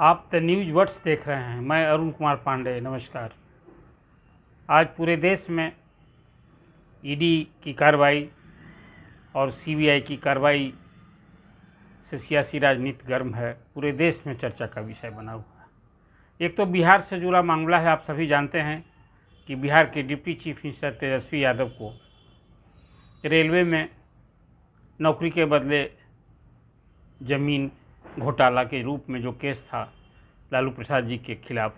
आप the news words देख रहे हैं। मैं अरुण कुमार पांडे, नमस्कार। आज पूरे देश में ईडी की कार्रवाई और सीबीआई की कार्रवाई से सियासी राजनीति गर्म है। पूरे देश में चर्चा का विषय बना हुआ है। एक तो बिहार से जुड़ा मामला है। आप सभी जानते हैं कि बिहार के deputy chief minister Tejashwi Yadav को रेलवे में नौकरी के बदले ज़मीन घोटाला के रूप में जो केस था लालू प्रसाद जी के खिलाफ,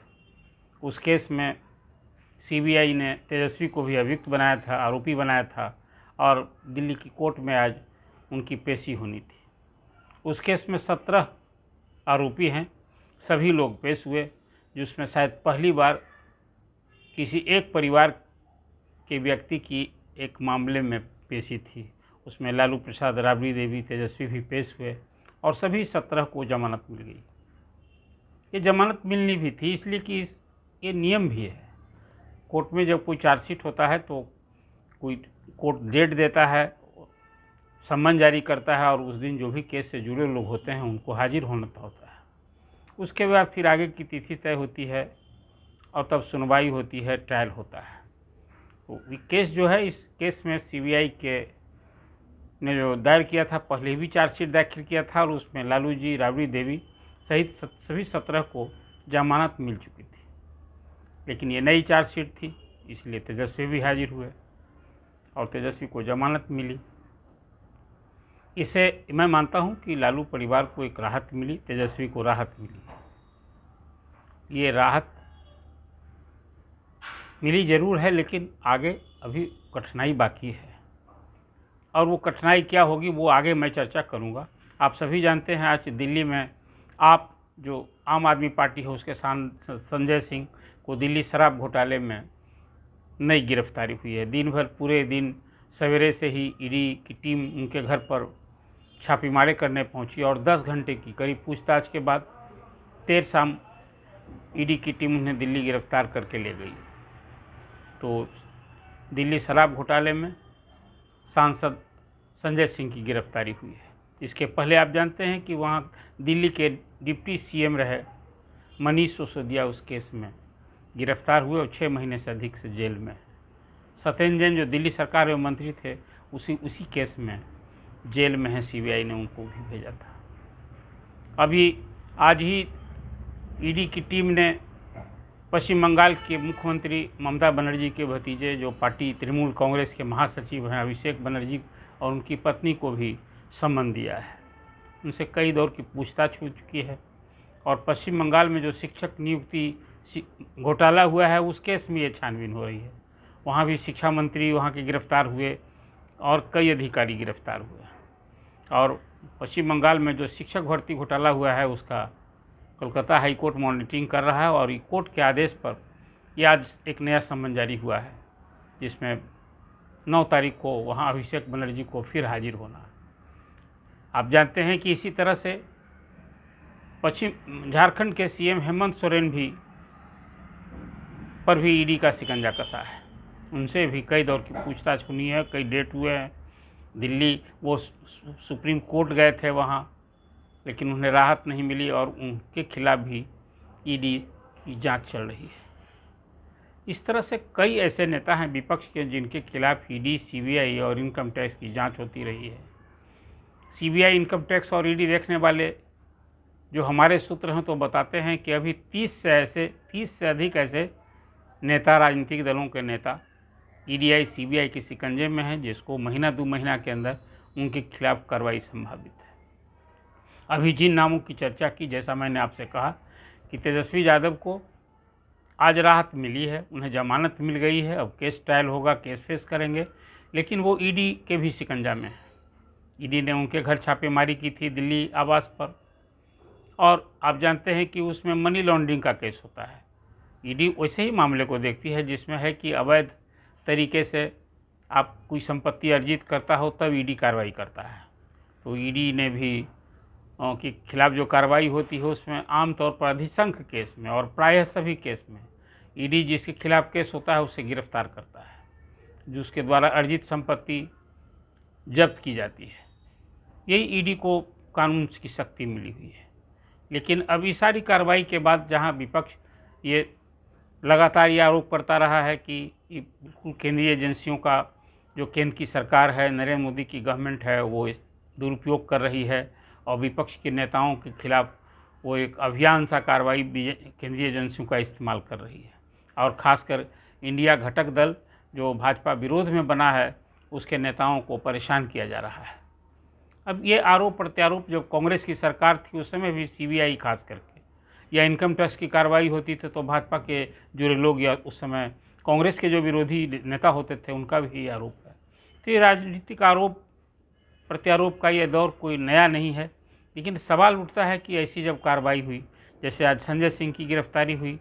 उस केस में सीबीआई ने तेजस्वी को भी अभियुक्त बनाया था, आरोपी बनाया था और दिल्ली की कोर्ट में आज उनकी पेशी होनी थी। उस केस में 17 आरोपी हैं, सभी लोग पेश हुए, जिसमें शायद पहली बार किसी एक परिवार के व्यक्ति की एक मामले में पेशी थी। उसमें लालू प्रसाद, राबड़ी देवी, तेजस्वी भी पेश हुए और सभी 17 को जमानत मिल गई। ये जमानत मिलनी भी थी, इसलिए कि ये नियम भी है। कोर्ट में जब कोई चार्जशीट होता है तो कोई कोर्ट डेट देता है, सम्मन जारी करता है और उस दिन जो भी केस से जुड़े लोग होते हैं उनको हाजिर होना होता है। उसके बाद फिर आगे की तिथि तय होती है और तब सुनवाई होती है, ट्रायल होता है। तो केस जो है, इस केस में सीबीआई के ने जो दायर किया था, पहले भी चार्जशीट दाखिल किया था और उसमें लालू जी, राबड़ी देवी सहित सभी 17 को जमानत मिल चुकी थी। लेकिन ये नई चार्जशीट थी, इसलिए तेजस्वी भी हाजिर हुए और तेजस्वी को जमानत मिली। इसे मैं मानता हूं कि लालू परिवार को एक राहत मिली, तेजस्वी को राहत मिली। ये राहत मिली जरूर है, लेकिन आगे अभी कठिनाई बाकी है और वो कठिनाई क्या होगी वो आगे मैं चर्चा करूंगा। आप सभी जानते हैं आज दिल्ली में आप जो आम आदमी पार्टी है उसके संजय सिंह को दिल्ली शराब घोटाले में नई गिरफ्तारी हुई है। दिन भर पूरे दिन सवेरे से ही ईडी की टीम उनके घर पर छापेमारी करने पहुंची और 10 घंटे की करीब पूछताछ के बाद देर शाम ईडी की टीम उन्हें दिल्ली गिरफ्तार करके ले गई। तो दिल्ली शराब घोटाले में सांसद संजय सिंह की गिरफ्तारी हुई है। इसके पहले आप जानते हैं कि वहाँ दिल्ली के डिप्टी सीएम रहे मनीष सिसोदिया उस केस में गिरफ्तार हुए और 6 महीने से अधिक से जेल में। सत्येंद्र जैन जो दिल्ली सरकार में मंत्री थे, उसी केस में जेल में है। सीबीआई ने उनको भी भेजा था। अभी आज ही ईडी की टीम ने पश्चिम बंगाल के मुख्यमंत्री ममता बनर्जी के भतीजे, जो पार्टी तृणमूल कांग्रेस के महासचिव हैं, अभिषेक बनर्जी, और उनकी पत्नी को भी सम्मन दिया है। उनसे कई दौर की पूछताछ हो चुकी है और पश्चिम बंगाल में जो शिक्षक नियुक्ति घोटाला हुआ है उस केस में ये छानबीन हो रही है। वहाँ भी शिक्षा मंत्री वहाँ के गिरफ्तार हुए और कई अधिकारी गिरफ्तार हुए। और पश्चिम बंगाल में जो शिक्षक भर्ती घोटाला हुआ है उसका कोलकाता हाई कोर्ट मॉनिटरिंग कर रहा है और कोर्ट के आदेश पर यह आज एक नया सम्मन जारी हुआ है, जिसमें 9 तारीख को वहाँ अभिषेक बनर्जी को फिर हाजिर होना है। आप जानते हैं कि इसी तरह से पश्चिम झारखंड के सीएम हेमंत सोरेन पर भी ईडी का शिकंजा कसा है। उनसे भी कई दौर की पूछताछ होनी है, कई डेट हुए हैं। दिल्ली वो सुप्रीम कोर्ट गए थे वहाँ, लेकिन उन्हें राहत नहीं मिली और उनके खिलाफ भी ईडी की जांच चल रही है। इस तरह से कई ऐसे नेता हैं विपक्ष के जिनके खिलाफ ईडी, सीबीआई और इनकम टैक्स की जांच होती रही है। सीबीआई, इनकम टैक्स और ईडी देखने वाले जो हमारे सूत्र हैं तो बताते हैं कि अभी 30 से अधिक ऐसे नेता, राजनीतिक दलों के नेता ईडी, सीबीआई के शिकंजे में हैं, जिसको महीना 2 महीना के अंदर उनके खिलाफ कार्रवाई संभावित है। अभी जिन नामों की चर्चा की, जैसा मैंने आपसे कहा कि तेजस्वी यादव को आज राहत मिली है, उन्हें जमानत मिल गई है। अब केस ट्रायल होगा, केस फेस करेंगे, लेकिन वो ईडी के भी शिकंजा में है। ईडी ने उनके घर छापेमारी की थी दिल्ली आवास पर और आप जानते हैं कि उसमें मनी लॉन्ड्रिंग का केस होता है। ईडी वैसे ही मामले को देखती है जिसमें है कि अवैध तरीके से आप कोई संपत्ति अर्जित करता हो तब ईडी कार्रवाई करता है। तो ईडी ने भी के खिलाफ जो कार्रवाई होती है उसमें आमतौर पर अधिसंख्य केस में और प्रायः सभी केस में ईडी जिसके खिलाफ केस होता है उसे गिरफ्तार करता है, जो उसके द्वारा अर्जित संपत्ति जब्त की जाती है। यही ईडी को कानून की शक्ति मिली हुई है। लेकिन अब इस सारी कार्रवाई के बाद जहां विपक्ष ये लगातार ये आरोप करता रहा है कि ये बिल्कुल केंद्रीय एजेंसियों का, जो केंद्र की सरकार है, नरेंद्र मोदी की गवर्नमेंट है, वो इस दुरुपयोग कर रही है और विपक्ष के नेताओं के खिलाफ वो एक अभियान सा कार्रवाई केंद्रीय एजेंसियों का इस्तेमाल कर रही है। और ख़ासकर इंडिया घटक दल जो भाजपा विरोध में बना है, उसके नेताओं को परेशान किया जा रहा है। अब ये आरोप प्रत्यारोप जब कांग्रेस की सरकार थी उस समय भी सीबीआई खास करके या इनकम टैक्स की कार्रवाई होती थी तो भाजपा के जुड़े लोग या उस समय कांग्रेस के जो विरोधी नेता होते थे उनका भी ये आरोप है। तो ये राजनीतिक आरोप प्रत्यारोप का ये दौर कोई नया नहीं है, लेकिन सवाल उठता है कि ऐसी जब कार्रवाई हुई, जैसे आज संजय सिंह की गिरफ्तारी हुई,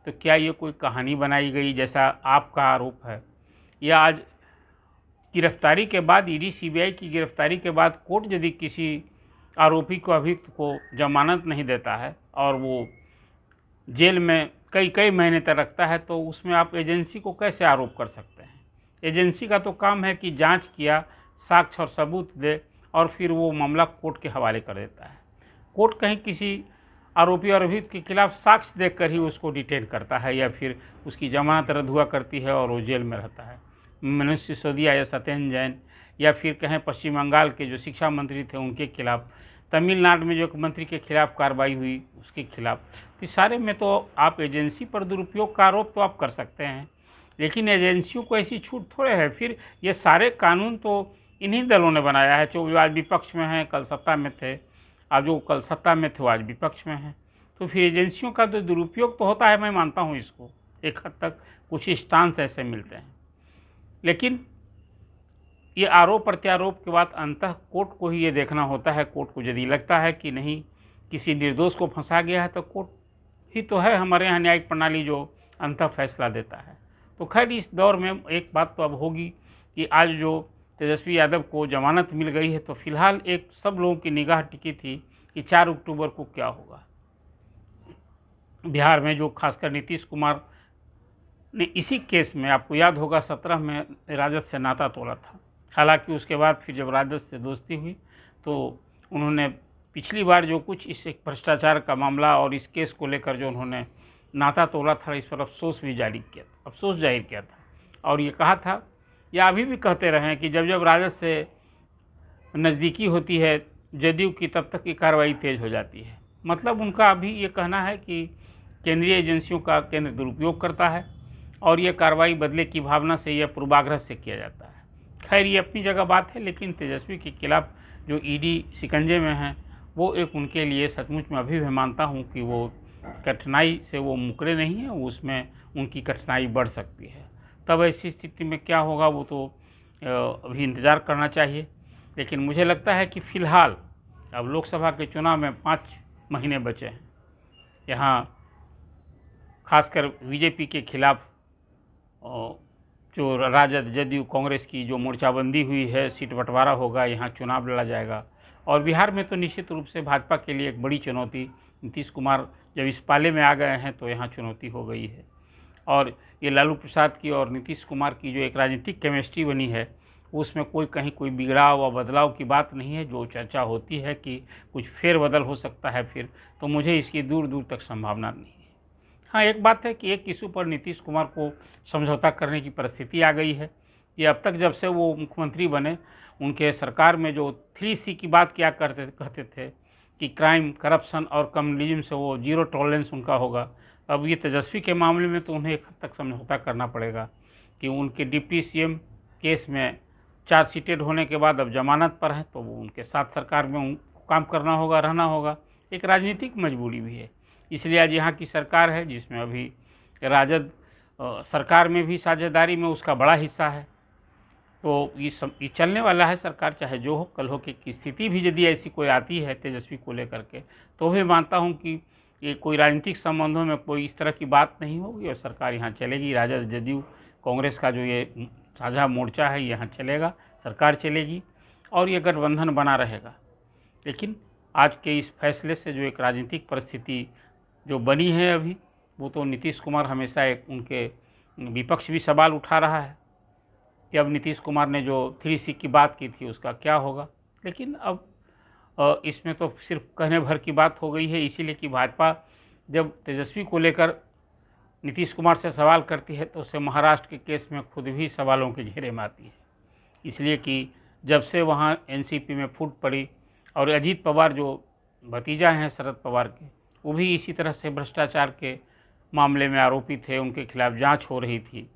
तो क्या ये कोई कहानी बनाई गई जैसा आपका आरोप है, या आज गिरफ्तारी के बाद ईडी सीबीआई की गिरफ्तारी के बाद कोर्ट यदि किसी आरोपी को, अभियुक्त को जमानत नहीं देता है और वो जेल में कई कई महीने तक रखता है, तो उसमें आप एजेंसी को कैसे आरोप कर सकते हैं? एजेंसी का तो काम है कि जांच किया, साक्ष्य और सबूत दे और फिर वो मामला कोर्ट के हवाले कर देता है। कोर्ट कहीं किसी आरोपी और अभियुक्त के खिलाफ साक्ष्य देखकर ही उसको डिटेन करता है या फिर उसकी जमानत रद्द हुआ करती है और वो जेल में रहता है। मनीष सिसोदिया या सत्येंद्र जैन या फिर कहें पश्चिम बंगाल के जो शिक्षा मंत्री थे उनके खिलाफ, तमिलनाडु में जो एक मंत्री के खिलाफ कार्रवाई हुई उसके खिलाफ, तो सारे में तो आप एजेंसी पर दुरुपयोग का आरोप तो आप कर सकते हैं, लेकिन एजेंसियों को ऐसी छूट थोड़े है। फिर ये सारे कानून तो इन्हीं दलों ने बनाया है जो आज विपक्ष में हैं, कल सत्ता में थे, आज जो कल सत्ता में थे वो आज विपक्ष में हैं। तो फिर एजेंसियों का तो दुरुपयोग तो होता है, मैं मानता हूँ इसको, एक हद तक कुछ स्टांस ऐसे मिलते हैं, लेकिन ये आरोप प्रत्यारोप के बाद अंततः कोर्ट को ही ये देखना होता है। कोर्ट को यदि लगता है कि नहीं किसी निर्दोष को फंसा गया है तो कोर्ट ही तो है हमारे यहाँ न्यायिक प्रणाली जो अंततः फैसला देता है। तो खैर इस दौर में एक बात तो अब होगी कि आज जो तेजस्वी यादव को जमानत मिल गई है, तो फिलहाल एक सब लोगों की निगाह टिकी थी कि 4 अक्टूबर को क्या होगा। बिहार में जो खासकर नीतीश कुमार ने इसी केस में, आपको याद होगा 17 में राजद से नाता तोड़ा था। हालांकि उसके बाद फिर जब राजद से दोस्ती हुई तो उन्होंने पिछली बार जो कुछ इस एक भ्रष्टाचार का मामला और इस केस को लेकर जो उन्होंने नाता तोड़ा था, इस पर अफसोस जाहिर किया था और ये कहा था, या अभी भी कहते रहे हैं कि जब जब राजद से नज़दीकी होती है जदयू की तब तक की कार्रवाई तेज हो जाती है। मतलब उनका अभी ये कहना है कि केंद्रीय एजेंसियों का केंद्र दुरुपयोग करता है और ये कार्रवाई बदले की भावना से या पूर्वाग्रह से किया जाता है। खैर ये अपनी जगह बात है, लेकिन तेजस्वी के खिलाफ जो ईडी शिकंजे में है वो एक उनके लिए सचमुच में अभी भी मानता हूँ कि वो कठिनाई से वो मुकरे नहीं हैं, उसमें उनकी कठिनाई बढ़ सकती है। तब ऐसी स्थिति में क्या होगा वो तो अभी इंतज़ार करना चाहिए। लेकिन मुझे लगता है कि फ़िलहाल अब लोकसभा के चुनाव में 5 महीने बचे हैं। यहाँ खासकर बीजेपी के खिलाफ जो राजद, जदयू, कांग्रेस की जो मोर्चाबंदी हुई है, सीट बंटवारा होगा, यहाँ चुनाव लड़ा जाएगा। और बिहार में तो निश्चित रूप से भाजपा के लिए एक बड़ी चुनौती, नीतीश कुमार जब इस पाले में आ गए हैं तो यहाँ चुनौती हो गई है। और ये लालू प्रसाद की और नीतीश कुमार की जो एक राजनीतिक केमिस्ट्री बनी है उसमें कहीं कोई बिगड़ाव और बदलाव की बात नहीं है। जो चर्चा होती है कि कुछ फेरबदल हो सकता है फिर, तो मुझे इसकी दूर दूर तक संभावना नहीं है। हाँ, एक बात है कि एक इशू पर नीतीश कुमार को समझौता करने की परिस्थिति आ गई है। ये अब तक जब से वो मुख्यमंत्री बने, उनके सरकार में जो 3C की बात क्या कहते थे कि क्राइम, करप्शन और कम्युनलिज्म से वो जीरो टॉलरेंस उनका होगा। अब ये तेजस्वी के मामले में तो उन्हें एक हद तक समझौता करना पड़ेगा कि उनके डिप्टी सीएम केस में चार्जशीटेड होने के बाद अब जमानत पर हैं, तो वो उनके साथ सरकार में उनको काम करना होगा, रहना होगा। एक राजनीतिक मजबूरी भी है। इसलिए आज यहाँ की सरकार है जिसमें अभी राजद सरकार में भी साझेदारी में उसका बड़ा हिस्सा है। तो ये चलने वाला है सरकार, चाहे जो हो कल हो की स्थिति भी यदि ऐसी कोई आती है तेजस्वी को लेकर के, तो भी मानता हूँ कि ये कोई राजनीतिक संबंधों में कोई इस तरह की बात नहीं होगी और सरकार यहाँ चलेगी। राजद, जदयू, कांग्रेस का जो ये साझा मोर्चा है यहाँ चलेगा, सरकार चलेगी और ये गठबंधन बना रहेगा। लेकिन आज के इस फैसले से जो एक राजनीतिक परिस्थिति जो बनी है अभी, वो तो नीतीश कुमार हमेशा एक, उनके विपक्ष भी सवाल उठा रहा है कि अब नीतीश कुमार ने जो 3C की बात की थी उसका क्या होगा। लेकिन अब इसमें तो सिर्फ कहने भर की बात हो गई है, इसीलिए कि भाजपा जब तेजस्वी को लेकर नीतीश कुमार से सवाल करती है तो उसे महाराष्ट्र के केस में खुद भी सवालों के घेरे में आती है। इसलिए कि जब से वहाँ एनसीपी में फूट पड़ी और अजीत पवार जो भतीजा हैं शरद पवार के, वो भी इसी तरह से भ्रष्टाचार के मामले में आरोपी थे, उनके खिलाफ जांच हो रही थी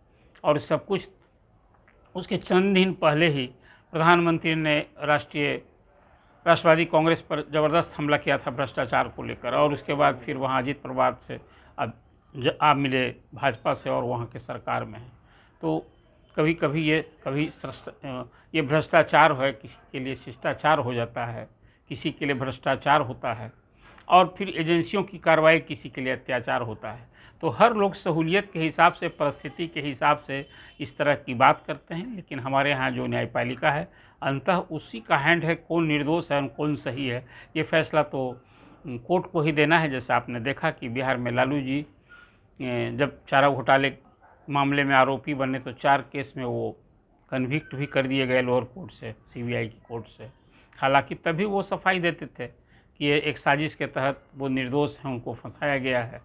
और सब कुछ उसके चंद दिन पहले ही प्रधानमंत्री ने राष्ट्रवादी कांग्रेस पर ज़बरदस्त हमला किया था भ्रष्टाचार को लेकर, और उसके बाद फिर वहाँ अजीत पवार से आप मिले भाजपा से और वहाँ के सरकार में हैं। तो कभी कभी ये भ्रष्टाचार है, किसी के लिए शिष्टाचार हो जाता है, किसी के लिए भ्रष्टाचार होता है, और फिर एजेंसियों की कार्रवाई किसी के लिए अत्याचार होता है। तो हर लोग सहूलियत के हिसाब से, परिस्थिति के हिसाब से इस तरह की बात करते हैं, लेकिन हमारे यहाँ जो न्यायपालिका है अंततः उसी का हैंड है, कौन निर्दोष है कौन सही है, ये फैसला तो कोर्ट को ही देना है। जैसे आपने देखा कि बिहार में लालू जी जब चारा घोटाले मामले में आरोपी बने तो 4 केस में वो कन्विक्ट भी कर दिए गए लोअर कोर्ट से, सीबीआई की कोर्ट से। हालांकि तभी वो सफाई देते थे कि ये एक साजिश के तहत वो निर्दोष हैं, उनको फंसाया गया है।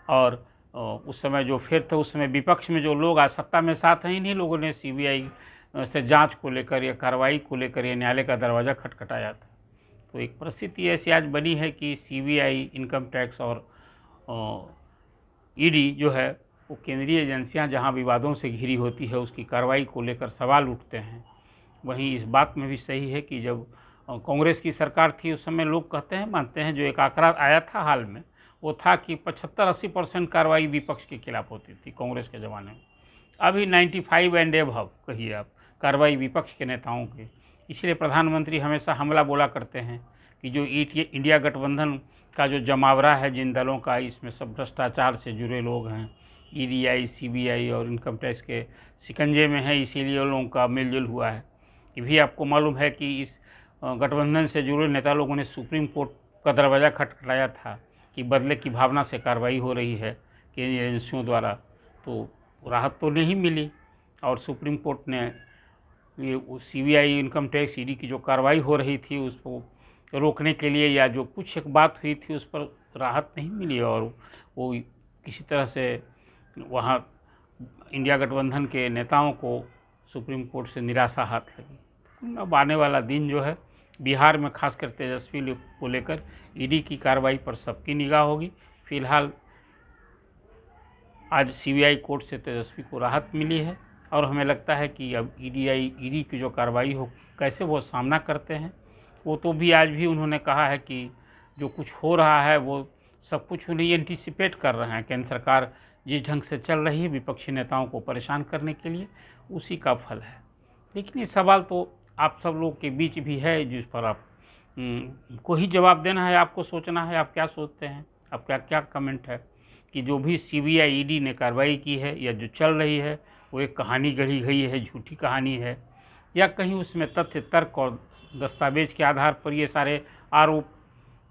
और उस समय जो फिर थे, उस समय विपक्ष में जो लोग आज सत्ता में साथ हैं, इन्हीं लोगों ने सीबीआई से जांच को लेकर या कार्रवाई को लेकर ये न्यायालय का दरवाज़ा खटखटाया था। तो एक परिस्थिति ऐसी आज बनी है कि सीबीआई, इनकम टैक्स और ईडी जो है वो केंद्रीय एजेंसियां जहां विवादों से घिरी होती है उसकी कार्रवाई को लेकर सवाल उठते हैं। वहीं इस बात में भी सही है कि जब कांग्रेस की सरकार थी उस समय लोग कहते हैं, मानते हैं, जो एक आंकड़ा आया था हाल में, वो था कि 75-80% कार्रवाई विपक्ष के खिलाफ होती थी कांग्रेस के ज़माने में। अभी 95 एंड अबव कहिए आप कार्रवाई विपक्ष के नेताओं की। इसलिए प्रधानमंत्री हमेशा हमला बोला करते हैं कि जो इंडिया गठबंधन का जो जमावड़ा है जिन दलों का, इसमें सब भ्रष्टाचार से जुड़े लोग हैं, ईडीआई, सीबीआई और इनकम टैक्स के शिकंजे में है, इसीलिए उन लोगों का मेलजोल हुआ है। ये भी आपको मालूम है कि इस गठबंधन से जुड़े नेता लोगों ने सुप्रीम कोर्ट का दरवाज़ा खटखटाया था कि बदले की भावना से कार्रवाई हो रही है केंद्रीय एजेंसियों द्वारा, तो राहत तो नहीं मिली। और सुप्रीम कोर्ट ने ये सीबीआई, इनकम टैक्स, ईडी की जो कार्रवाई हो रही थी उसको रोकने के लिए या जो कुछ एक बात हुई थी उस पर राहत नहीं मिली, और वो किसी तरह से वहाँ इंडिया गठबंधन के नेताओं को सुप्रीम कोर्ट से निराशा हाथ लगी। अब आने वाला दिन जो है बिहार में खासकर तेजस्वी को लेकर ईडी की कार्रवाई पर सबकी निगाह होगी। फिलहाल आज सीबीआई कोर्ट से तेजस्वी को राहत मिली है और हमें लगता है कि अब ईडी की जो कार्रवाई हो कैसे वो सामना करते हैं, वो तो भी आज भी उन्होंने कहा है कि जो कुछ हो रहा है वो सब कुछ उन्हें एंटिसिपेट कर रहे हैं। केंद्र सरकार जिस ढंग से चल रही है विपक्षी नेताओं को परेशान करने के लिए, उसी का फल है। लेकिन ये सवाल तो आप सब लोग के बीच भी है जिस पर आप को ही जवाब देना है, आपको सोचना है आप क्या सोचते हैं, आपका क्या कमेंट है कि जो भी सीबीआई, ईडी ने कार्रवाई की है या जो चल रही है वो एक कहानी गढ़ी गई है, झूठी कहानी है, या कहीं उसमें तथ्य, तर्क और दस्तावेज के आधार पर ये सारे आरोप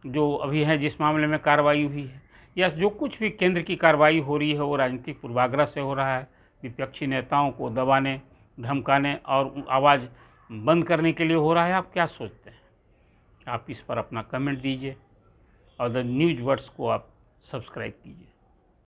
जो अभी हैं जिस मामले में कार्रवाई हुई है, या जो कुछ भी केंद्र की कार्रवाई हो रही है वो राजनीतिक पूर्वाग्रह से हो रहा है, विपक्षी नेताओं को दबाने, धमकाने और आवाज़ बंद करने के लिए हो रहा है। आप क्या सोचते हैं? आप इस पर अपना कमेंट दीजिए और द न्यूज़ वर्ड्स को आप सब्सक्राइब कीजिए।